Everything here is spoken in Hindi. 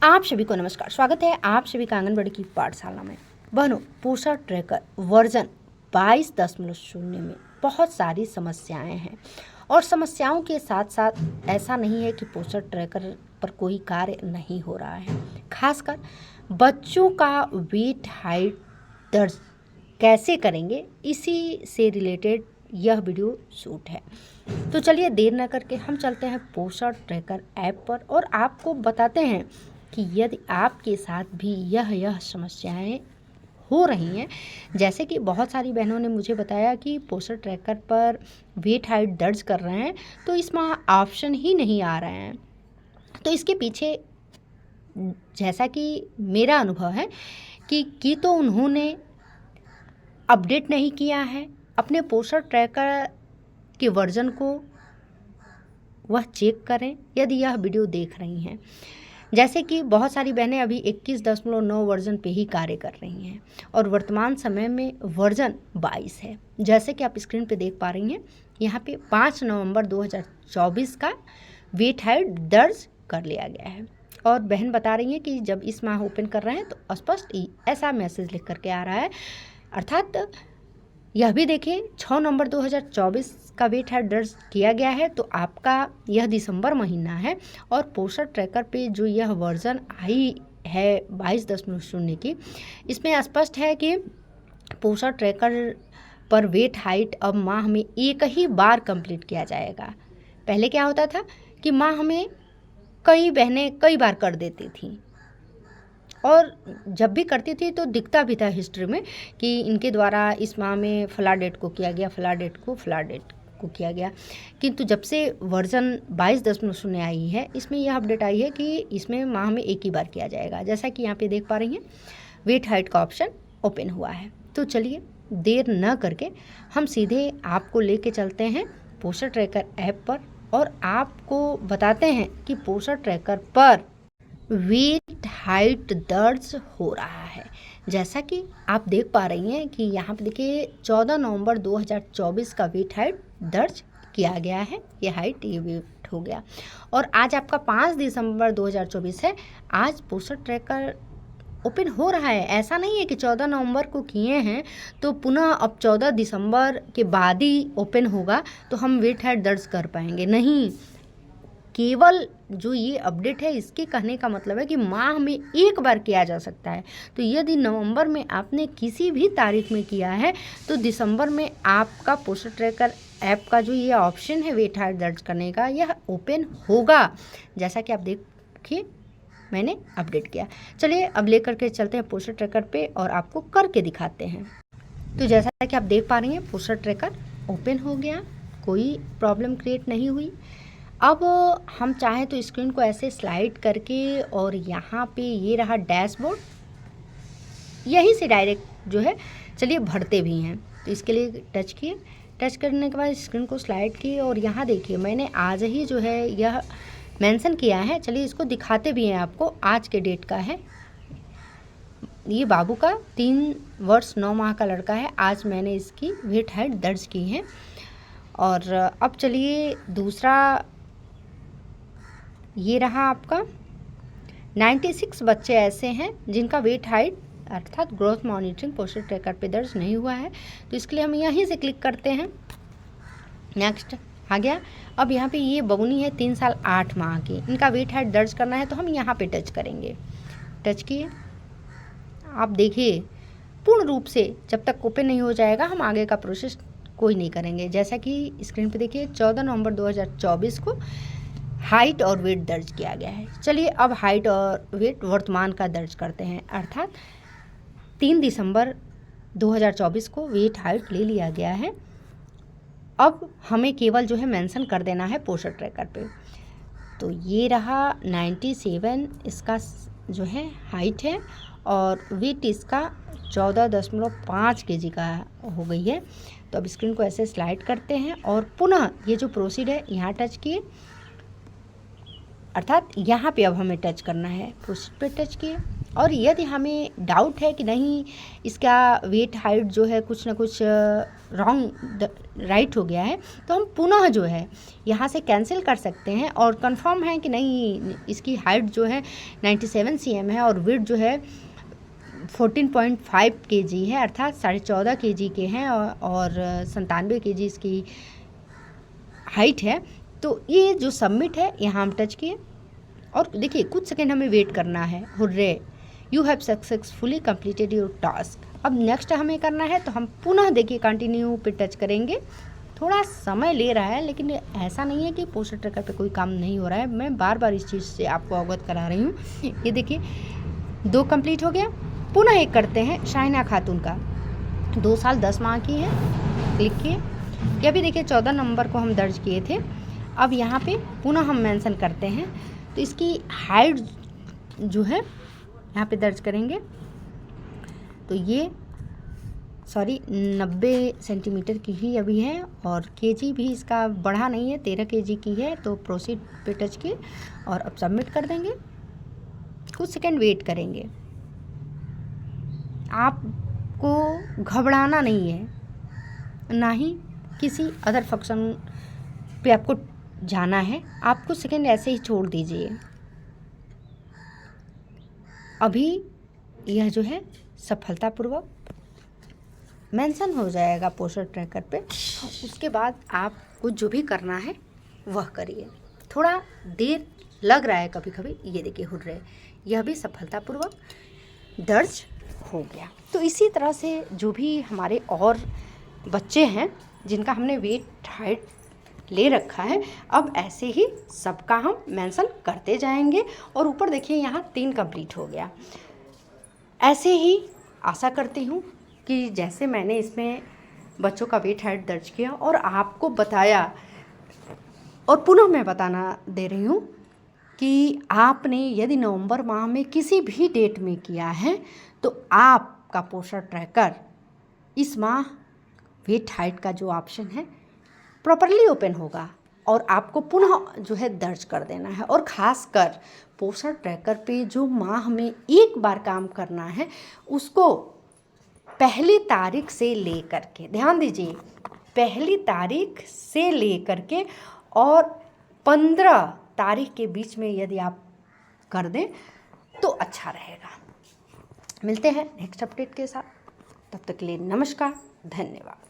आप सभी को नमस्कार। स्वागत है आप सभी का आंगनबाड़ी की पाठशाला में। बहनों, पोषण ट्रैकर वर्जन 22.0 में बहुत सारी समस्याएं हैं और समस्याओं के साथ साथ ऐसा नहीं है कि पोषण ट्रैकर पर कोई कार्य नहीं हो रहा है। खासकर बच्चों का वेट हाइट दर्ज कैसे करेंगे, इसी से रिलेटेड यह वीडियो शूट है। तो चलिए देर न करके हम चलते हैं पोषण ट्रैकर ऐप पर और आपको बताते हैं कि यदि आपके साथ भी यह समस्याएं हो रही हैं, जैसे कि बहुत सारी बहनों ने मुझे बताया कि पोषण ट्रैकर पर वेट हाइट दर्ज कर रहे हैं तो इसमें ऑप्शन ही नहीं आ रहे हैं। तो इसके पीछे जैसा कि मेरा अनुभव है कि तो उन्होंने अपडेट नहीं किया है अपने पोषण ट्रैकर के वर्जन को, वह चेक करें यदि यह वीडियो देख रही हैं। जैसे कि बहुत सारी बहनें अभी 21.9 वर्जन पे ही कार्य कर रही हैं और वर्तमान समय में वर्जन 22 है। जैसे कि आप स्क्रीन पे देख पा रही हैं, यहाँ पे 5 नवंबर 2024 का वेट हाइट दर्ज कर लिया गया है और बहन बता रही हैं कि जब इस माह ओपन कर रहे हैं तो स्पष्ट ऐसा मैसेज लिख करके आ रहा है। अर्थात यह भी देखिए 6 नवंबर 2024 का वेट हाइट दर्ज किया गया है, तो आपका यह दिसंबर महीना है और पोषण ट्रैकर पे जो यह वर्जन आई है 22.0 की, इसमें स्पष्ट है कि पोषण ट्रैकर पर वेट हाइट अब माह में एक ही बार कंप्लीट किया जाएगा। पहले क्या होता था कि माह में कई बहनें कई बार कर देती थी और जब भी करती थी तो दिखता भी था हिस्ट्री में कि इनके द्वारा इस माह में फला डेट को किया गया, फला डेट को किया गया। किंतु जब से वर्जन 22.0 आई है, इसमें यह अपडेट आई है कि इसमें माह में एक ही बार किया जाएगा। जैसा कि यहाँ पे देख पा रही हैं, वेट हाइट का ऑप्शन ओपन हुआ है। तो चलिए देर न करके हम सीधे आपको लेके चलते हैं पोषण ट्रैकर ऐप पर और आपको बताते हैं कि पोषण ट्रैकर पर वेट हाइट दर्ज हो रहा है। जैसा कि आप देख पा रही हैं कि यहाँ पे देखिए 14 नवंबर 2024 का वेट हाइट दर्ज किया गया है। ये हाइट, ये वेट हो गया और आज आपका 5 दिसंबर 2024 है। आज पोषण ट्रैकर ओपन हो रहा है। ऐसा नहीं है कि 14 नवंबर को किए हैं तो पुनः अब 14 दिसंबर के बाद ही ओपन होगा तो हम वेट हाइट दर्ज कर पाएंगे, नहीं। केवल जो ये अपडेट है इसके कहने का मतलब है कि माह में एक बार किया जा सकता है। तो यदि नवंबर में आपने किसी भी तारीख में किया है तो दिसंबर में आपका पोषण ट्रैकर ऐप का जो ये ऑप्शन है वेट हाइट दर्ज करने का, यह ओपन होगा। जैसा कि आप देखिए मैंने अपडेट किया। चलिए अब लेकर के चलते हैं पोषण ट्रैकर पे और आपको करके दिखाते हैं। तो जैसा कि आप देख पा रही हैं, पोषण ट्रैकर ओपन हो गया, कोई प्रॉब्लम क्रिएट नहीं हुई। अब हम चाहें तो स्क्रीन को ऐसे स्लाइड करके और यहाँ पे ये रहा डैशबोर्ड, यहीं से डायरेक्ट जो है चलिए भरते भी हैं। तो इसके लिए टच किए, टच करने के बाद स्क्रीन को स्लाइड किए और यहाँ देखिए मैंने आज ही जो है यह मेंशन किया है। चलिए इसको दिखाते भी हैं आपको। आज के डेट का है, ये बाबू का 3 वर्ष 9 माह का लड़का है। आज मैंने इसकी वेट हाइट दर्ज की है। और अब चलिए दूसरा ये रहा आपका 96 बच्चे ऐसे हैं जिनका वेट हाइट अर्थात ग्रोथ मॉनिटरिंग पोषण ट्रैकर पे दर्ज नहीं हुआ है। तो इसके लिए हम यहीं से क्लिक करते हैं। नेक्स्ट आ गया। अब यहाँ पे ये बबुनी है 3 साल 8 माह की, इनका वेट हाइट दर्ज करना है तो हम यहाँ पे टच करेंगे। टच किए, आप देखिए पूर्ण रूप से जब तक ओपन नहीं हो जाएगा हम आगे का प्रोसेस कोई नहीं करेंगे। जैसा कि स्क्रीन पे देखिए 14 नवंबर 2024 को हाइट और वेट दर्ज किया गया है। चलिए अब हाइट और वेट वर्तमान का दर्ज करते हैं। अर्थात 3 दिसंबर 2024 को वेट हाइट ले लिया गया है। अब हमें केवल जो है मेंशन कर देना है पोषण ट्रैकर पे। तो ये रहा 97 इसका जो है हाइट है और वेट इसका 14.5 kg का हो गई है। तो अब स्क्रीन को ऐसे स्लाइड करते हैं और पुनः ये जो प्रोसीड है यहाँ टच किए, अर्थात यहाँ पे अब हमें टच करना है। प्रोसीड पे टच किए और यदि हमें डाउट है कि नहीं इसका वेट हाइट जो है कुछ ना कुछ रॉन्ग राइट हो गया है, तो हम पुनः जो है यहाँ से कैंसिल कर सकते हैं और कंफर्म है कि नहीं इसकी हाइट जो है 97 cm है और वेट जो है 14.5 kg है, अर्थात 14.5 kg के हैं और 97 kg इसकी हाइट है। तो ये जो सबमिट है यहाँ हम टच किए और देखिए कुछ सेकेंड हमें वेट करना है। Hurray, you have successfully completed your task. अब नेक्स्ट हमें करना है, तो हम पुनः देखिए कंटिन्यू पे टच करेंगे। थोड़ा समय ले रहा है, लेकिन ऐसा नहीं है कि पोस्टर ट्रैकर पे कोई काम नहीं हो रहा है। मैं बार बार इस चीज़ से आपको अवगत करा रही हूँ। ये देखिए 2 कंप्लीट हो गया। पुनः एक करते हैं शाहिना खातून का, 2 साल 10 माह की है। क्लिक किए, ये भी देखिए 14 नंबर को हम दर्ज किए थे। अब यहाँ पे पुनः हम मेंशन करते हैं, तो इसकी हाइट जो है यहाँ पे दर्ज करेंगे, तो ये 90 सेंटीमीटर की ही अभी है और केजी भी इसका बढ़ा नहीं है, 13 केजी की है। तो प्रोसीड पे टच किए और अब सबमिट कर देंगे। कुछ सेकंड वेट करेंगे। आपको घबराना नहीं है, ना ही किसी अदर फंक्शन पे आपको जाना है। आप कुछ सेकंड ऐसे ही छोड़ दीजिए। अभी यह जो है सफलतापूर्वक मेंशन हो जाएगा पोस्टर ट्रैकर पे। उसके बाद आपको जो भी करना है वह करिए। थोड़ा देर लग रहा है कभी कभी। ये देखिए हुर्रे, यह भी सफलतापूर्वक दर्ज हो गया। तो इसी तरह से जो भी हमारे और बच्चे हैं जिनका हमने वेट हाइट ले रखा है, अब ऐसे ही सबका हम मेंशन करते जाएंगे। और ऊपर देखिए यहाँ 3 कंप्लीट हो गया। ऐसे ही आशा करती हूँ कि जैसे मैंने इसमें बच्चों का वेट हाइट दर्ज किया और आपको बताया, और पुनः मैं बताना दे रही हूँ कि आपने यदि नवंबर माह में किसी भी डेट में किया है, तो आपका पोस्टर ट्रैकर इस माह वेट हाइट का जो ऑप्शन है प्रॉपरली ओपन होगा और आपको पुनः जो है दर्ज कर देना है। और ख़ासकर पोस्टर ट्रैकर पे जो माह में एक बार काम करना है, उसको पहली तारीख से ले कर के, ध्यान दीजिए, पहली तारीख से ले कर के और 15 तारीख के बीच में यदि आप कर दें तो अच्छा रहेगा। मिलते हैं नेक्स्ट अपडेट के साथ, तब तक के लिए नमस्कार, धन्यवाद।